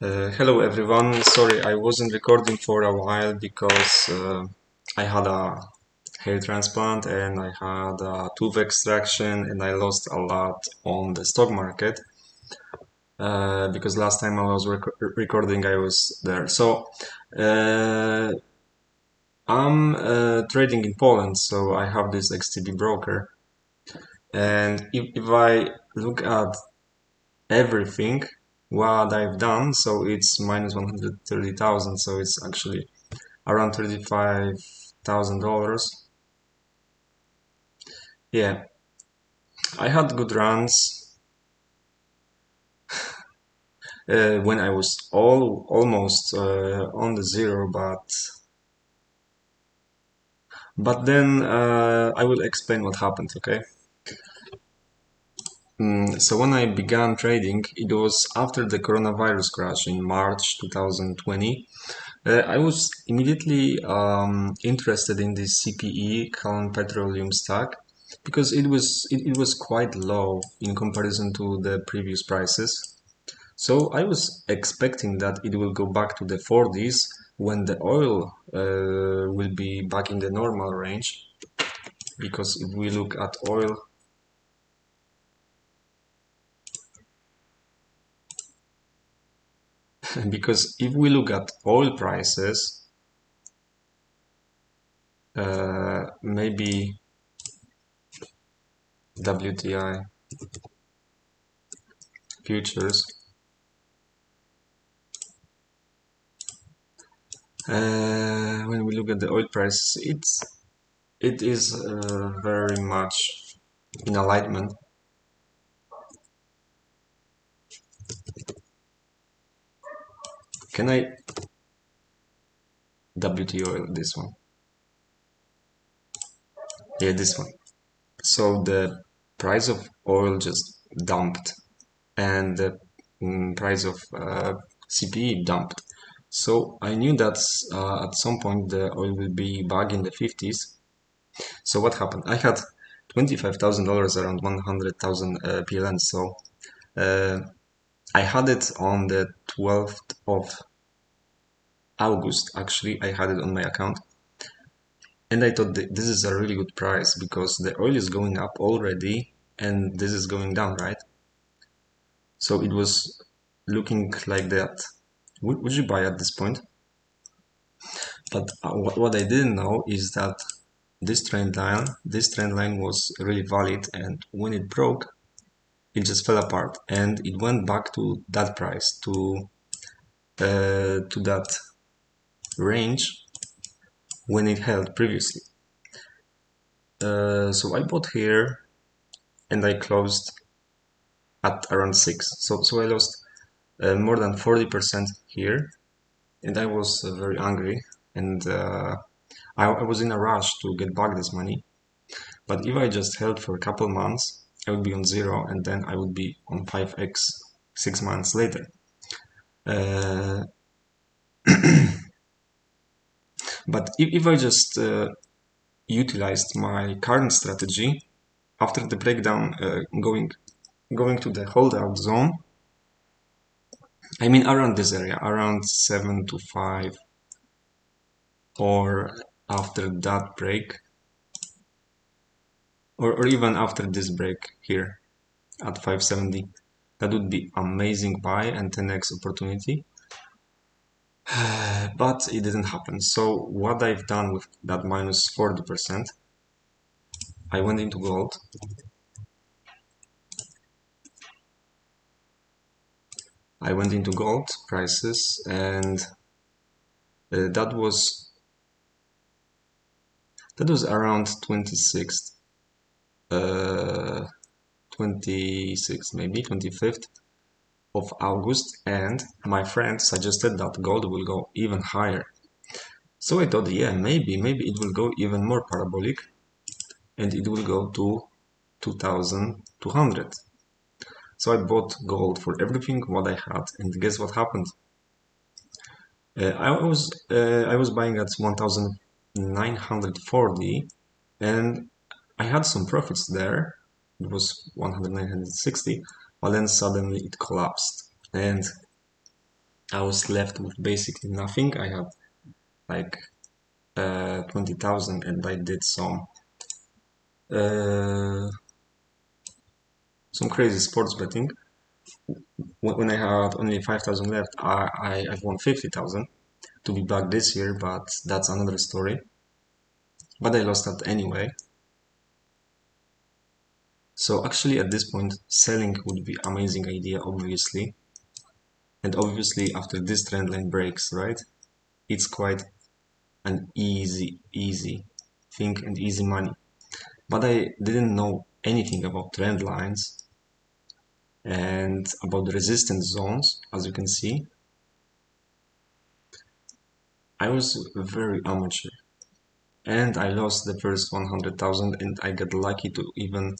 Hello everyone. Sorry, I wasn't recording for a while because I had a hair transplant and I had a tooth extraction and I lost a lot on the stock market because last time I was recording I was there. So uh, I'm trading in Poland, so I have this XTB broker, and if I look at everything what I've done, so it's minus 130,000, so it's actually around $35,000. Yeah, I had good runs when I was almost on the zero, but then I will explain what happened. Okay. So when I began trading, it was after the coronavirus crash in March 2020. I was immediately interested in this CPE, Calm Petroleum Stock, because it was quite low in comparison to the previous prices. So I was expecting that it will go back to the 40s when the oil will be back in the normal range. Because if we look at oil, because if we look at oil prices, maybe WTI futures. When we look at the oil prices, it is very much in alignment. Can I WT oil this one? Yeah, this one. So the price of oil just dumped, and the price of CPE dumped. So I knew that at some point the oil will be back in the 50s. So what happened? I had $25,000, around 100,000 PLN. So uh, I had it on the 12th of August. Actually, I had it on my account, and I thought this is a really good price because the oil is going up already, and this is going down, right? So it was looking like that. Would you buy at this point? But what I didn't know is that this trend line was really valid, and when it broke, it just fell apart, and it went back to that price, to that range when it held previously. So I bought here and I closed at around 6. So I lost more than 40% here, and I was very angry, and I was in a rush to get back this money. But if I just held for a couple months, I would be on zero, and then I would be on 5x 6 months later. Uh, but if I just utilized my current strategy after the breakdown, going to the holdout zone, I mean around this area, around 7 to 5, or after that break, or even after this break here at 570, that would be amazing buy and 10x opportunity. But it didn't happen. So what I've done with that minus 40%, I went into gold. I went into gold prices, and that was around 26th, 26th, maybe 25th of August, and my friend suggested that gold will go even higher. So I thought, yeah, maybe it will go even more parabolic, and it will go to 2200. So I bought gold for everything what I had, and guess what happened? I was buying at 1940, and I had some profits there. It was 1960, but then suddenly it collapsed, and I was left with basically nothing. I had like 20,000 and I did uh, some crazy sports betting. When I had only 5,000 left, I've won 50,000 to be back this year, but that's another story. But I lost that anyway. So actually at this point, selling would be amazing idea, obviously. And obviously after this trend line breaks, right? It's quite an easy thing and easy money. But I didn't know anything about trend lines and about the resistance zones, as you can see. I was very amateur and I lost the first 100,000 and I got lucky to even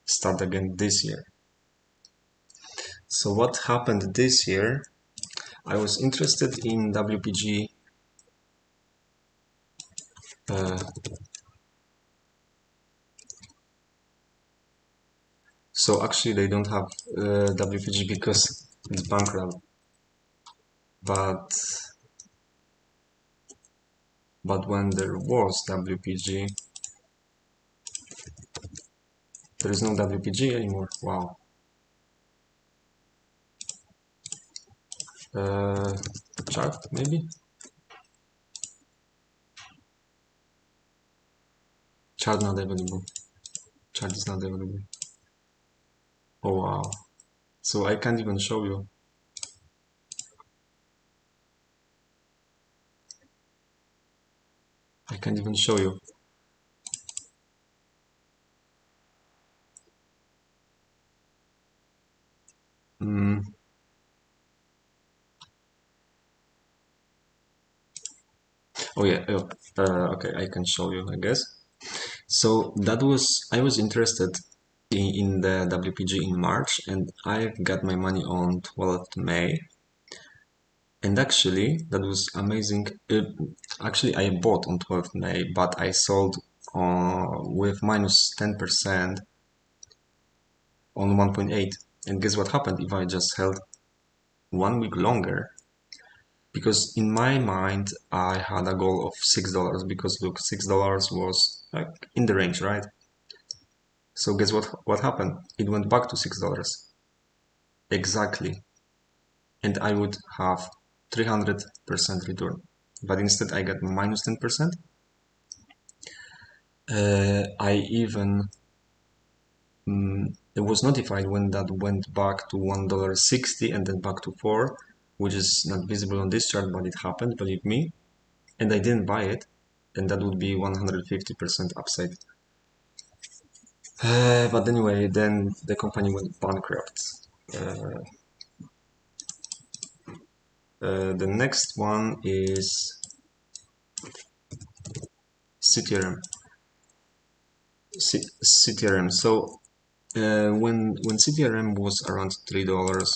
start again this year. So what happened this year? I was interested in WPG. Uh, so actually they don't have WPG because it's bankrupt. But when there was WPG, there is no WPG anymore. Wow. Uh, chart maybe? Chart not available. Chart is not available. Oh wow. So I can't even show you. I can't even show you. Mm. Oh yeah. Oh, okay, I can show you, I guess. So that was I was interested in the WPG in March, and I got my money on 12th May. And actually, that was amazing. Actually, I bought on 12th May, but I sold with minus 10% on 1.8. And guess what happened if I just held 1 week longer? Because in my mind, I had a goal of $6 because look, $6 was like in the range, right? So guess what happened? It went back to $6 exactly, and I would have 300% return. But instead, I got minus 10%. I even it was notified when that went back to $1.60 and then back to 4, which is not visible on this chart, but it happened, believe me. And I didn't buy it, and that would be 150% upside. But anyway, then the company went bankrupt. Uh, the next one is CTRM. CTRM. So when CTRM was around $3,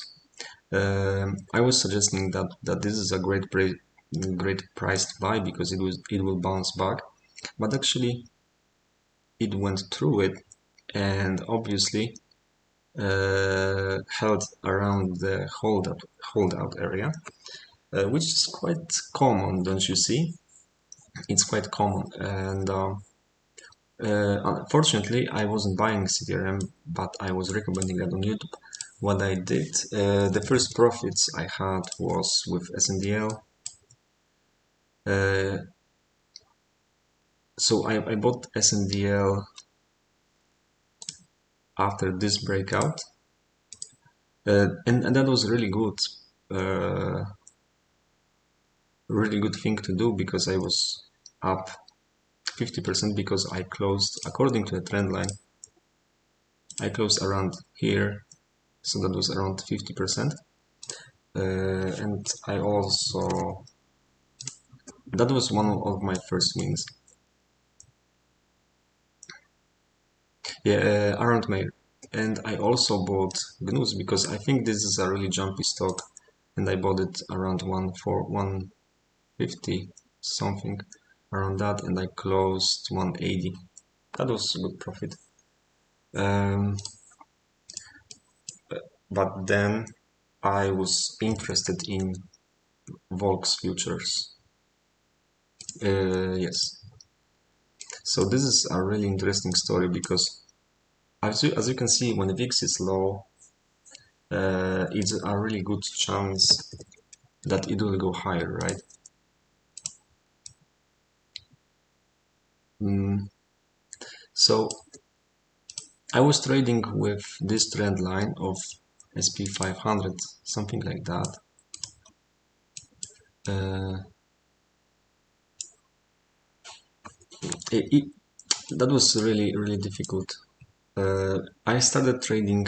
I was suggesting that this is a great price to buy because it will bounce back. But actually, it went through it, and obviously held around the holdout area, which is quite common, don't you see? It's quite common, and unfortunately, I wasn't buying CTRM, but I was recommending it on YouTube. What I did, the first profits I had was with SNDL. Uh, so I bought SNDL after this breakout, and that was uh, really good thing to do because I was up 50% because I closed according to the trend line. I closed around here, so that was around 50%. And I also that was one of my first wins. Yeah, around May. And I also bought Gnus because I think this is a really jumpy stock, and I bought it around 150 something around that, and I closed 180. That was a good profit. Um, but then I was interested in Volks futures. Yes. So this is a really interesting story because as you can see, when VIX is low, it's a really good chance that it will go higher, right? So I was trading with this trend line of SP 500, something like that. Uh, it, that was really difficult. I started trading.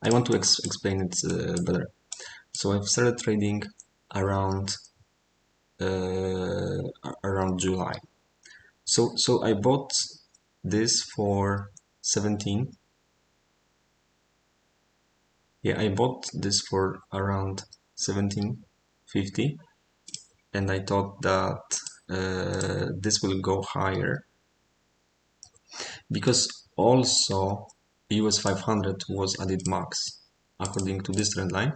I want to explain it better. So I've started trading around July. So I bought this for 17. Yeah, I bought this for around 17.50, and I thought that this will go higher because also US 500 was at its max according to this trend line,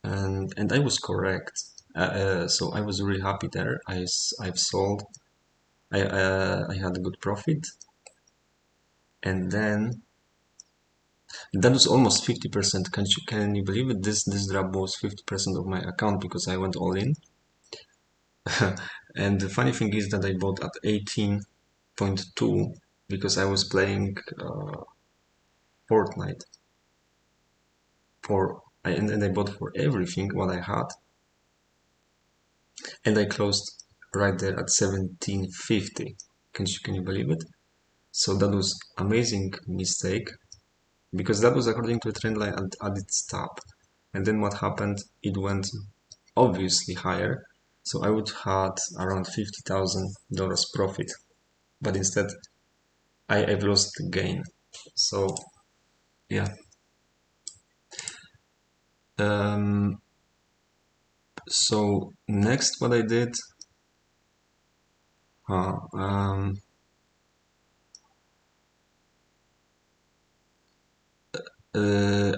and I was correct. So I was really happy there. I've sold. I had a good profit, and then that was almost 50%. Can you believe it? This drop was 50% of my account because I went all in. And the funny thing is that I bought at 18.2 because I was playing Fortnite and I bought for everything what I had, and I closed right there at 17.50. Can you believe it? So that was amazing mistake because that was according to a trend line at its top, and then what happened? It went obviously higher, so I would had around $50,000 profit, but instead I've lost the gain. So yeah. Um, so next, what I did, uh, um, uh,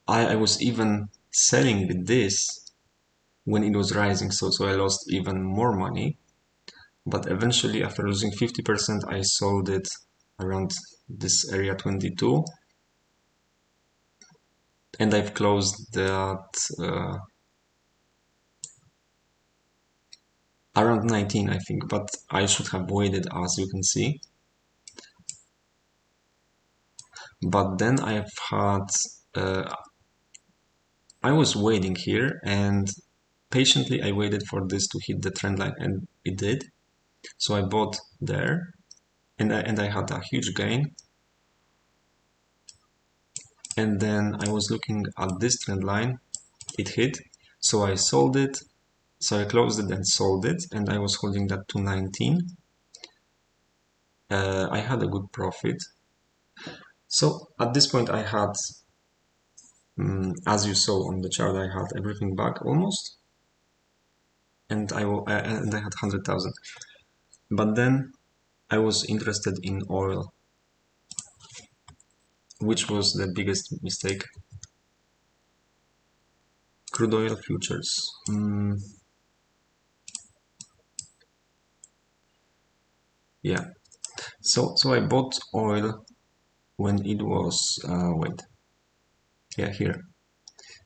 I was even selling this when it was rising, so I lost even more money. But eventually, after losing 50%, I sold it around this area 22, and I've closed that around 19, I think. But I should have waited, as you can see. But then I've had I was waiting here and patiently I waited for this to hit the trend line and it did. So I bought there and I had a huge gain. And then I was looking at this trend line, it hit. So I sold it. So I closed it and sold it and I was holding that to 19. I had a good profit. So at this point I had, as you saw on the chart, I had everything back almost. And I had 100,000. But then I was interested in oil, which was the biggest mistake. Crude oil futures. Yeah. So I bought oil when it was wait. Yeah, here.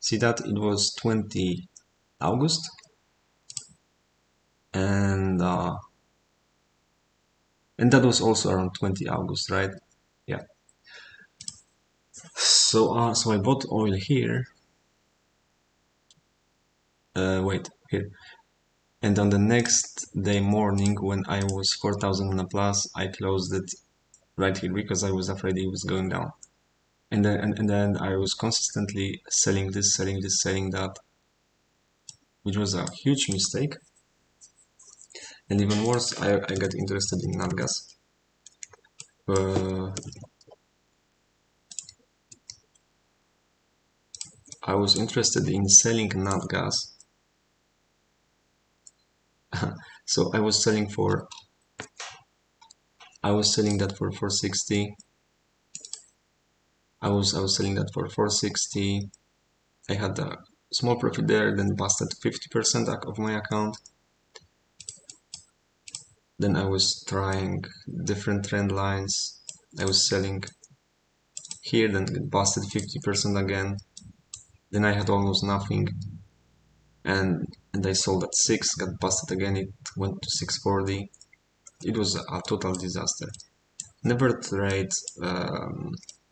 See that it was 20 August and and that was also around 20 August, right? Yeah. So I bought oil here. Wait, here. And on the next day morning, when I was 4,000 on a plus, I closed it right here because I was afraid it was going down. And then I was consistently selling this, selling that, which was a huge mistake. And even worse, I got interested in NatGas. Uh, I was interested in selling NatGas. So I was selling that for 460. I was selling that for 460, I had a small profit there, then busted 50% of my account. Then I was trying different trend lines. I was selling here, then it busted 50% again. Then I had almost nothing, and I sold at 6, got busted again, it went to 640. It was a total disaster. Never trade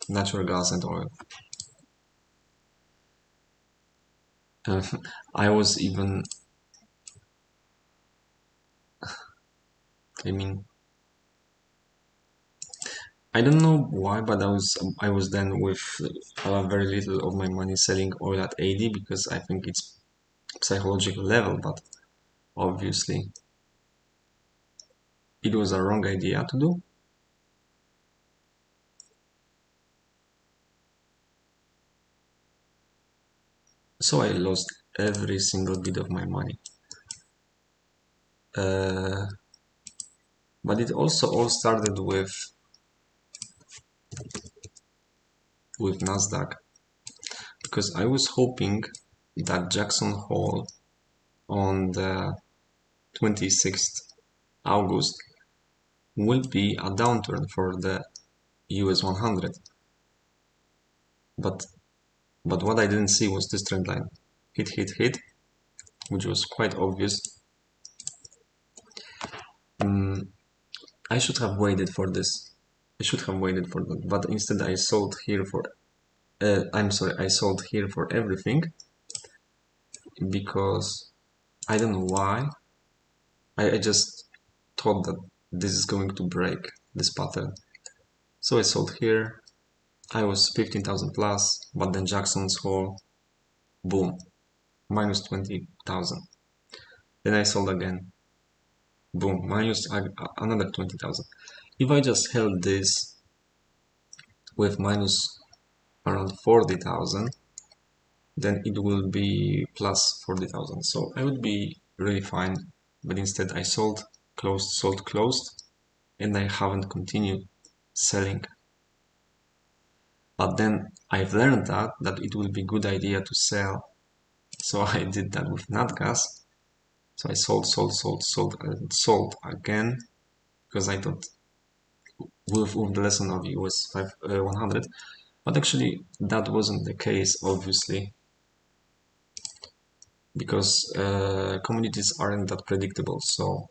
natural gas and oil. I was even, I mean, I don't know why, but I was then with very little of my money selling oil at 80 because I think it's psychological level, but obviously it was a wrong idea to do. So I lost every single bit of my money. Uh, but it also all started with Nasdaq because I was hoping that Jackson Hole on the 26th August will be a downturn for the US 100. But what I didn't see was this trend line. Hit, which was quite obvious. I should have waited for this. I should have waited for that, but instead I sold here for. I'm sorry, I sold here for everything because I don't know why. I just thought that this is going to break this pattern. So I sold here. I was 15,000 plus, but then Jackson's Hole, boom, minus 20,000. Then I sold again, boom, minus another 20,000. If I just held this with minus around 40,000, then it will be plus 40,000. So I would be really fine, but instead I sold, closed, and I haven't continued selling. But then I've learned that it will be good idea to sell. So I did that with NatGas. So I sold again because I thought with the lesson of US 100, but actually that wasn't the case, obviously, because commodities aren't that predictable. So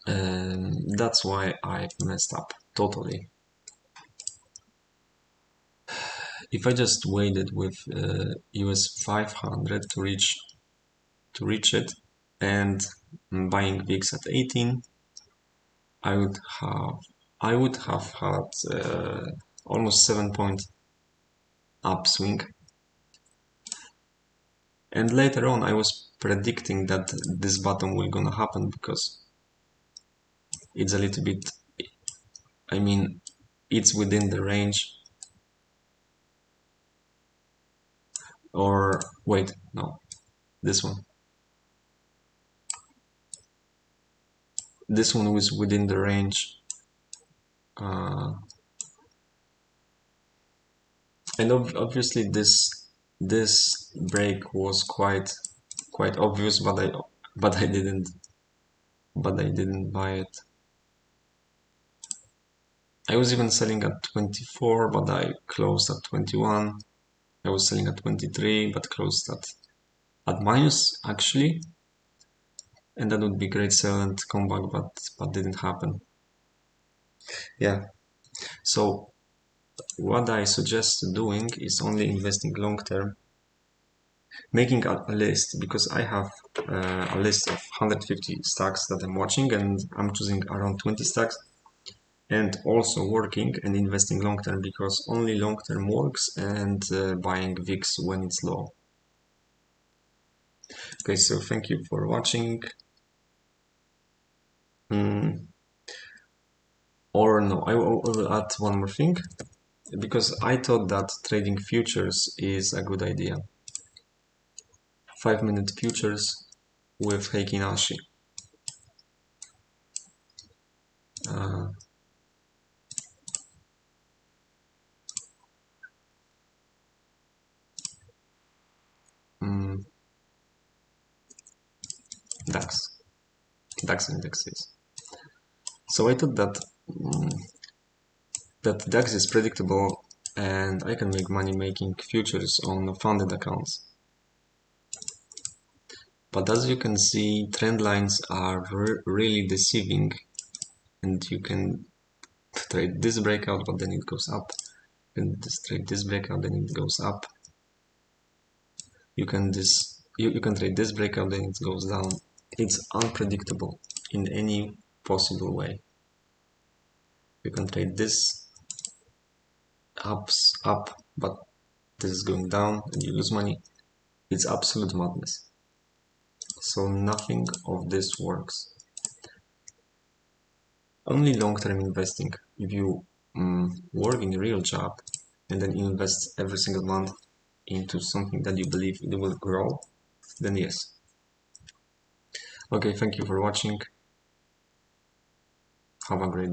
that's why I messed up totally. If I just waited with US 500 to reach it and buying VIX at 18, I would have had almost 7-point upswing. And later on, I was predicting that this bottom will gonna happen because it's a little bit. I mean, it's within the range. Or wait, no, this one. This one was within the range. And obviously this break was quite obvious, but I didn't buy it. I was even selling at 24, but I closed at 21. I was selling at 23, but closed at minus actually, and that would be great sell and come back, but didn't happen. Yeah. So what I suggest doing is only investing long term, making a list because I have a list of 150 stocks that I'm watching, and I'm choosing around 20 stocks, and also working and investing long term because only long term works, and buying VIX when it's low. Okay, so thank you for watching. Or no, I will add one more thing because I thought that trading futures is a good idea. 5-minute futures with Heikki Nashi. DAX indexes. So I thought that that DAX is predictable and I can make money making futures on funded accounts. But as you can see, trend lines are really deceiving, and you can trade this breakout, but then it goes up. You can just trade this breakout, then it goes up. You can trade this breakout, then it goes down. It's unpredictable in any possible way. You can trade this up, but this is going down and you lose money. It's absolute madness. So nothing of this works. Only long-term investing. If you work in a real job and then invest every single month into something that you believe it will grow, then yes. Okay, thank you for watching. Have a great day.